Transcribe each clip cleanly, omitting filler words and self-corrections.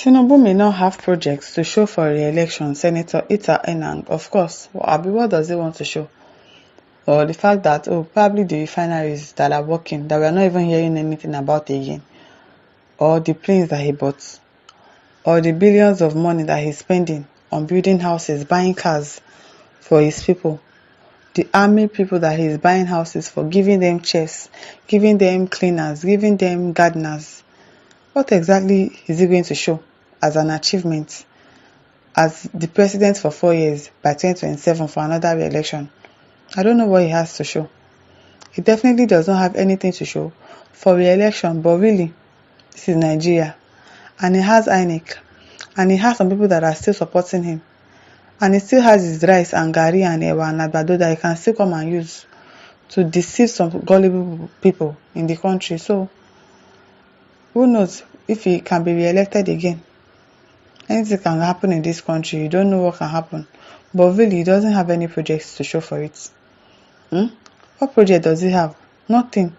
Tinubu may not have projects to show for re-election. Senator Ita Enang, of course. What does he want to show? Or the fact that, probably the refineries that are working, that we are not even hearing anything about again. Or the planes that he bought. Or the billions of money that he's spending on building houses, buying cars for his people. The army people that he's buying houses for, giving them chefs, giving them cleaners, giving them gardeners. What exactly is he going to show as an achievement as the president for 4 years by 2027 for another re-election? I don't know what he has to show. He definitely does not have anything to show for re-election, but really, this is Nigeria. And he has INEC. And he has some people that are still supporting him. And he still has his rice and gari and ewa and agbado that he can still come and use to deceive some gullible people in the country. So, who knows if he can be re-elected again? Anything can happen in this country. You don't know what can happen. But really, he doesn't have any projects to show for it. What project does he have? Nothing.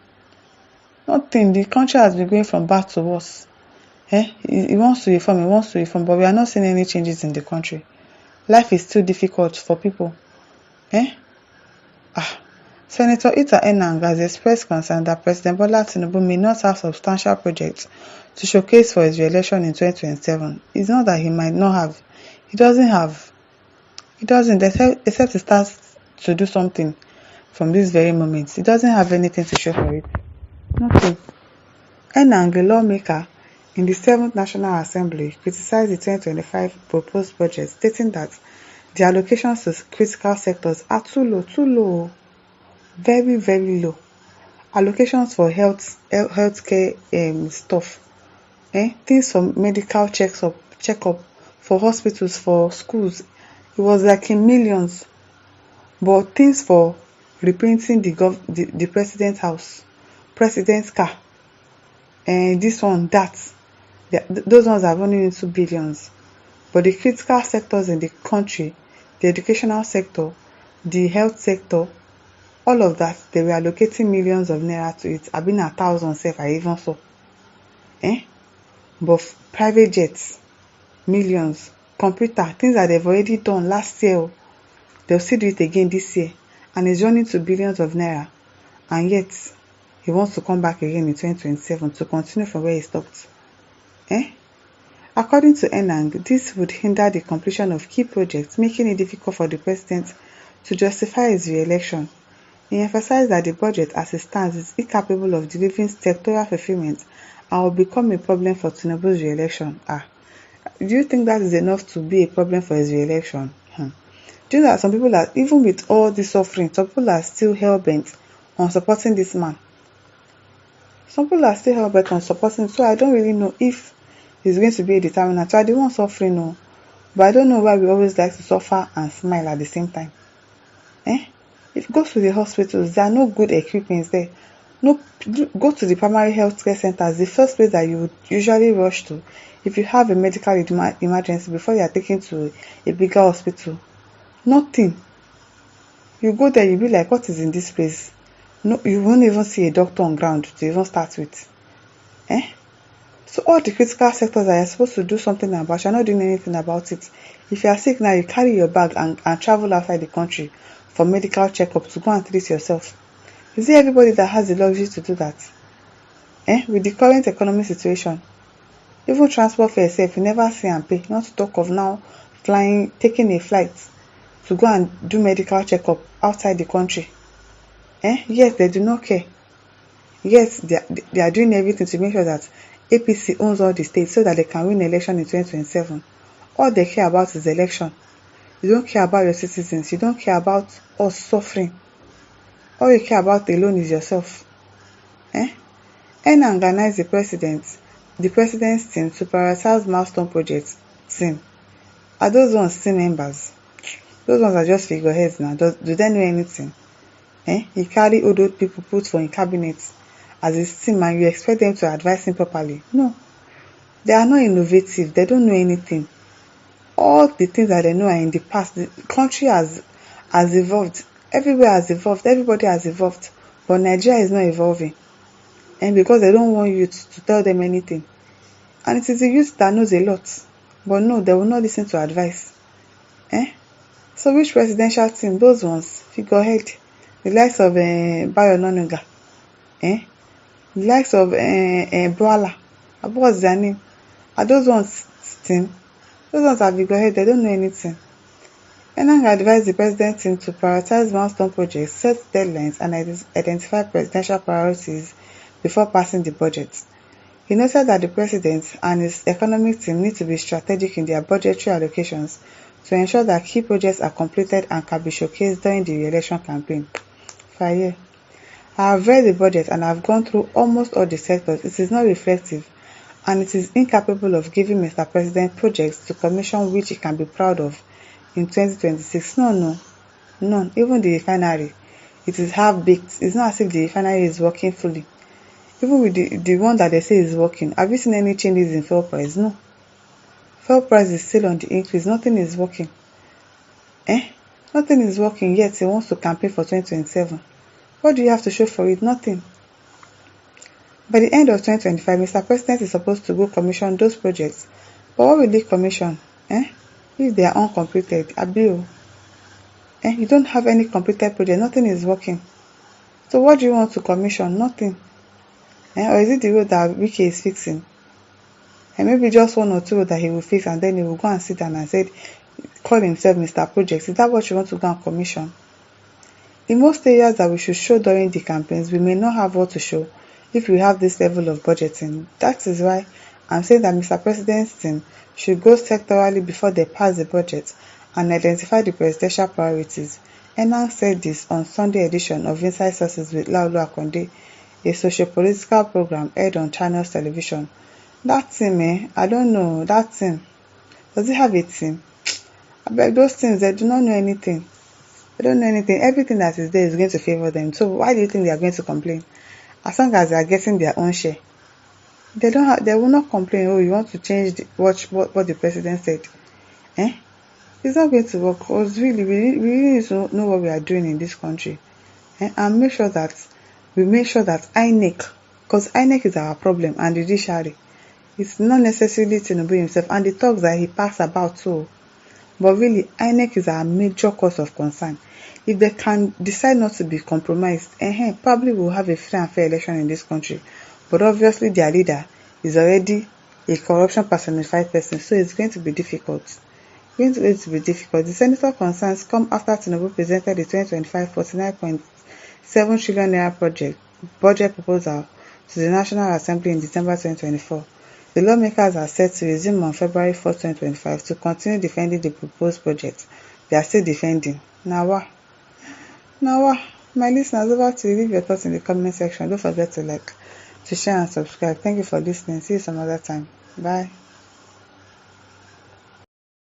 Nothing. The country has been going from bad to worse. He wants to reform, but we are not seeing any changes in the country. Life is still difficult for people. Senator Ita Enang has expressed concern that President Bola Tinubu may not have substantial projects to showcase for his re-election in 2027. It's not that he might not have. He doesn't have. He doesn't, except he starts to do something from this very moment. He doesn't have anything to show for it. Nothing. Enang, the lawmaker in the 7th National Assembly, criticized the 2025 proposed budget, stating that the allocations to critical sectors are too low. Very, very low. Allocations for healthcare stuff. Things for medical checkup, for hospitals, for schools. It was like in millions. But things for repainting the president's house, president's car, and this one, that. Those ones are running into billions. But the critical sectors in the country, the educational sector, the health sector, all of that, they were allocating millions of naira to it. I've been 1,000 self, I even saw. But private jets, millions, computer, things that they've already done last year, they'll still do it again this year. And it's running to billions of naira. And yet, he wants to come back again in 2027 to continue from where he stopped. According to Enang, this would hinder the completion of key projects, making it difficult for the president to justify his re-election. He emphasized that the budget as it stands is incapable of delivering sectoral fulfillment and will become a problem for Tinubu's re-election. Do you think that is enough to be a problem for his re-election? Do you know that some people are, even with all this suffering, some people are still hell-bent on supporting this man? Some people are still hell-bent on supporting him, so I don't really know if he's going to be a determinant. So I don't want suffering, no. But I don't know why we always like to suffer and smile at the same time. If you go to the hospitals, there are no good equipment there. Go to the primary health care centers, the first place that you would usually rush to if you have a medical emergency before you are taken to a bigger hospital. Nothing. You go there, you'll be like, what is in this place? No, you won't even see a doctor on ground to even start with. So all the critical sectors that you're supposed to do something about, you're not doing anything about it. If you are sick now, you carry your bag and travel outside the country for medical checkup to go and treat yourself. Is it everybody that has the luxury to do that? With the current economic situation, even transport fare itself, you never see and pay, not to talk of now taking a flight to go and do medical checkup outside the country. Yes, they do not care. Yes, they are doing everything to make sure that APC owns all the states so that they can win election in 2027. All they care about is election. You don't care about your citizens. You don't care about us suffering. All you care about alone is yourself. Enang organized the president's team to prioritize milestone projects team. Are those ones team members? Those ones are just figureheads now. Do they know anything? He carry old people put for in cabinet as his team, and you expect them to advise him properly? No. They are not innovative. They don't know anything. All the things that they know are in the past. The country has evolved. Everywhere has evolved. Everybody has evolved. But Nigeria is not evolving. And because they don't want you to tell them anything. And it is the youth that knows a lot. But no, they will not listen to advice. So which presidential team? Those ones, figurehead. The likes of Bayo Nonuga. The likes of Boala. What's their name? Are those ones team? Those ones are figurehead, they don't know anything. Enang advised the president team to prioritize milestone projects, set deadlines, and identify presidential priorities before passing the budget. He noted that the president and his economic team need to be strategic in their budgetary allocations to ensure that key projects are completed and can be showcased during the re-election campaign. Faye, I have read the budget and have gone through almost all the sectors. It is not reflective, and it is incapable of giving Mr. President projects to commission which he can be proud of in 2026. No, none. Even the refinery, it is half-baked. It's not as if the refinery is working fully. Even with the one that they say is working, have you seen any changes in fuel price? No. Fuel price is still on the increase. Nothing is working. Nothing is working, yet he wants to campaign for 2027. What do you have to show for it? Nothing. By the end of 2025, Mr. President is supposed to go commission those projects. But what will he commission? If they are uncompleted, you don't have any completed project, nothing is working. So what do you want to commission? Nothing. Or is it the road that Wike is fixing? And maybe just one or two roads that he will fix, and then he will go and sit down and call himself Mr. Project. Is that what you want to go and commission? In most areas that we should show during the campaigns, we may not have what to show if we have this level of budgeting. That is why I'm saying that Mr. President's team should go sectorally before they pass the budget and identify the presidential priorities. Enang said this on Sunday edition of Inside Sources with Laulu Akonde, a socio-political program aired on Channels Television. That team, I don't know, that team, does it have a team? I beg, those teams, they do not know anything. They don't know anything. Everything that is there is going to favor them. So why do you think they are going to complain? As long as they are getting their own share, they will not complain. Oh, you want to change what the president said? It's not going to work, because really we need to know what we are doing in this country, and make sure that INEC, because INEC is our problem, and the judiciary, it's not necessarily Tinubu himself and the talks that he passed about too, but really INEC is our major cause of concern. If they can decide not to be compromised, probably we'll have a free and fair election in this country. But obviously their leader is already a corruption personified person, so it's going to be difficult. The senator concerns come after Tinubu presented the 2025 49.7 trillion naira budget proposal to the National Assembly in December 2024. The lawmakers are set to resume on February 4, 2025 to continue defending the proposed budget. They are still defending. Now, my listeners, over to you. Leave your thoughts in the comment section. Don't forget to like, to share and subscribe. Thank you for listening. See you some other time. Bye.